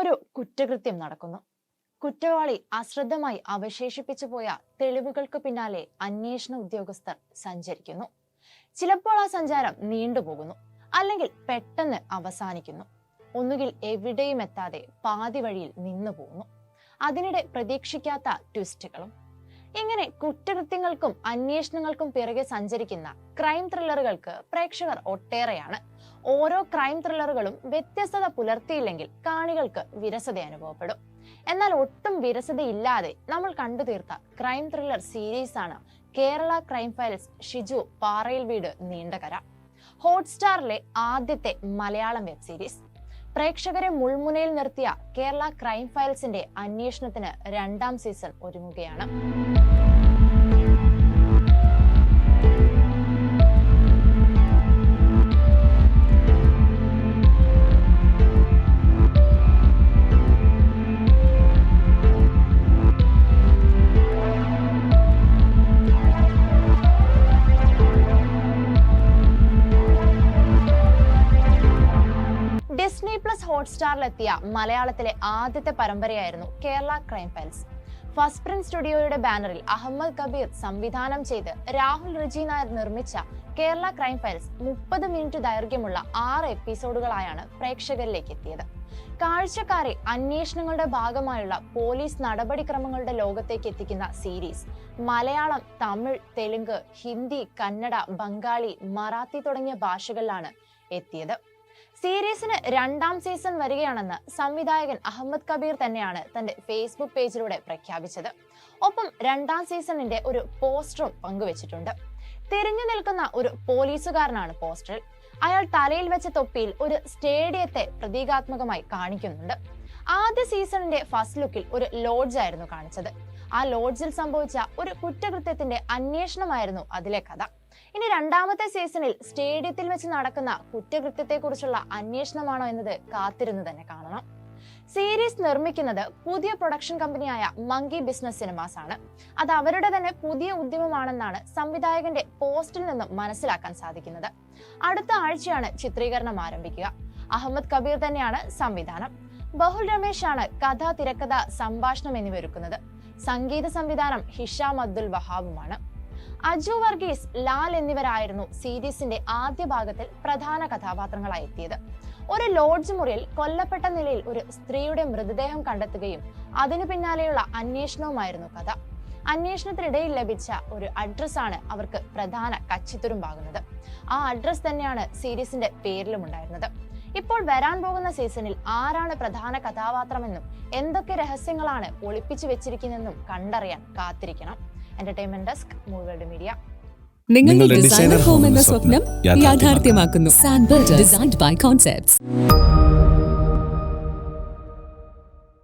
ഒരു കുറ്റകൃത്യം നടക്കുന്നു. കുറ്റവാളി അശ്രദ്ധമായി അവശേഷിപ്പിച്ചു പോയ തെളിവുകൾക്ക് പിന്നാലെ അന്വേഷണ ഉദ്യോഗസ്ഥർ സഞ്ചരിക്കുന്നു. ചിലപ്പോൾ ആ സഞ്ചാരം നീണ്ടുപോകുന്നു, അല്ലെങ്കിൽ പെട്ടെന്ന് അവസാനിക്കുന്നു. ഒന്നുകിൽ എവിടെയും എത്താതെ പാതി വഴിയിൽ നിന്നു പോകുന്നു. അതിനിടെ പ്രതീക്ഷിക്കാത്ത ട്വിസ്റ്റുകളും. ഇങ്ങനെ കുറ്റകൃത്യങ്ങൾക്കും അന്വേഷണങ്ങൾക്കും പിറകെ സഞ്ചരിക്കുന്ന ക്രൈം ത്രില്ലറുകൾക്ക് പ്രേക്ഷകർ ഒട്ടേറെയാണ്. ഓരോ ക്രൈം ത്രില്ലറുകളും വ്യത്യസ്തത പുലർത്തിയില്ലെങ്കിൽ കാണികൾക്ക് വിരസത അനുഭവപ്പെടും. എന്നാൽ ഒട്ടും വിരസതയില്ലാതെ നമ്മൾ കണ്ടു തീർത്ത ക്രൈം ത്രില്ലർ സീരീസാണ് കേരള ക്രൈം ഫയൽസ് ഷിജു പാറയിൽ വീട് നീണ്ടകര. ഹോട്ട്സ്റ്റാറിലെ ആദ്യത്തെ മലയാളം വെബ് സീരീസ്. പ്രേക്ഷകരെ മുൾമുനയിൽ നിർത്തിയ കേരള ക്രൈം ഫയൽസിന്റെ അന്വേഷണത്തിന് 2ാം സീസൺ ഒരുങ്ങുകയാണ്. ഡിസ്നി പ്ലസ് ഹോട്ട്സ്റ്റാറിലെത്തിയ മലയാളത്തിലെ ആദ്യത്തെ പരമ്പരയായിരുന്നു Kerala crime files. First print സ്റ്റുഡിയോയുടെ ബാനറിൽ അഹമ്മദ് കബീർ സംവിധാനം ചെയ്ത് രാഹുൽ റിജി നായർ നിർമ്മിച്ച കേരള ക്രൈം ഫയൽസ് 30 മിനിറ്റ് ദൈർഘ്യമുള്ള 6 എപ്പിസോഡുകളായാണ് പ്രേക്ഷകരിലേക്ക് എത്തിയത്. കാഴ്ചക്കാരെ അന്വേഷണങ്ങളുടെ ഭാഗമായുള്ള പോലീസ് നടപടിക്രമങ്ങളുടെ ലോകത്തേക്ക് എത്തിക്കുന്ന സീരീസ് മലയാളം, തമിഴ്, തെലുങ്ക്, ഹിന്ദി, കന്നഡ, ബംഗാളി, മറാത്തി തുടങ്ങിയ ഭാഷകളിലാണ് എത്തിയത്. സീരീസിന് 2ാം സീസൺ വരികയാണെന്ന് സംവിധായകൻ അഹമ്മദ് കബീർ തന്നെയാണ് തന്റെ ഫേസ്ബുക്ക് പേജിലൂടെ പ്രഖ്യാപിച്ചത്. ഒപ്പം 2ാം സീസണിന്റെ ഒരു പോസ്റ്ററും പങ്കുവച്ചിട്ടുണ്ട്. തിരിഞ്ഞു നിൽക്കുന്ന ഒരു പോലീസുകാരനാണ് പോസ്റ്ററിൽ. അയാൾ തലയിൽ വെച്ച തൊപ്പിയിൽ ഒരു സ്റ്റേഡിയത്തെ പ്രതീകാത്മകമായി കാണിക്കുന്നുണ്ട്. ആദ്യ സീസണിന്റെ ഫസ്റ്റ് ലുക്കിൽ ഒരു ലോഡ്ജ് ആയിരുന്നു കാണിച്ചത്. ആ ലോഡ്ജിൽ സംഭവിച്ച ഒരു കുറ്റകൃത്യത്തിന്റെ അന്വേഷണമായിരുന്നു അതിലെ കഥ. ഇനി 2ാമത്തെ സീസണിൽ സ്റ്റേഡിയത്തിൽ വെച്ച് നടക്കുന്ന കുറ്റകൃത്യത്തെ കുറിച്ചുള്ള അന്വേഷണമാണോ എന്നത് കാത്തിരുന്ന് തന്നെ കാണണം. സീരീസ് നിർമ്മിക്കുന്നത് പുതിയ പ്രൊഡക്ഷൻ കമ്പനിയായ മങ്കി ബിസിനസ് സിനിമാസ് ആണ്. അത് അവരുടെ തന്നെ പുതിയ ഉദ്യമമാണെന്നാണ് സംവിധായകന്റെ പോസ്റ്റിൽ നിന്നും മനസ്സിലാക്കാൻ സാധിക്കുന്നത്. അടുത്ത ആഴ്ചയാണ് ചിത്രീകരണം ആരംഭിക്കുക. അഹമ്മദ് കബീർ തന്നെയാണ് സംവിധാനം. ബഹുൽ രമേശ് ആണ് കഥ, തിരക്കഥ, സംഭാഷണം എന്നിവ ഒരുക്കുന്നത്. സംഗീത സംവിധാനം ഹിഷാം അബ്ദുൽ വഹാബുമാണ്. അജു വർഗീസ്, ലാൽ എന്നിവരായിരുന്നു സീരീസിന്റെ ആദ്യ ഭാഗത്തിൽ പ്രധാന കഥാപാത്രങ്ങളായി എത്തിയത്. ഒരു ലോഡ്ജ് മുറിയിൽ കൊല്ലപ്പെട്ട നിലയിൽ ഒരു സ്ത്രീയുടെ മൃതദേഹം കണ്ടെത്തുകയും അതിനു പിന്നാലെയുള്ള അന്വേഷണവുമായിരുന്നു കഥ. അന്വേഷണത്തിനിടയിൽ ലഭിച്ച ഒരു അഡ്രസ്സാണ് അവർക്ക് പ്രധാന കച്ചിത്തുരുമ്പാകുന്നത്. ആ അഡ്രസ് തന്നെയാണ് സീരീസിന്റെ പേരിലും ഉണ്ടായിരുന്നത്. ഇപ്പോൾ വരാൻ പോകുന്ന സീസണിൽ ആരാണ് പ്രധാന കഥാപാത്രമെന്നും എന്തൊക്കെ രഹസ്യങ്ങളാണ് ഒളിപ്പിച്ചു വെച്ചിരിക്കുന്നതെന്നും കണ്ടറിയാൻ കാത്തിരിക്കണം. Entertainment desk, movie world media. നിങ്ങളുടെ ഡിസൈനർ ഹോം എന്ന സ്വപ്നം യാഥാർത്ഥ്യമാക്കുന്നു. സാൻബിൾഡ് ഡിസൈൻഡ് ബൈ കോൺസെപ്റ്റ്സ്.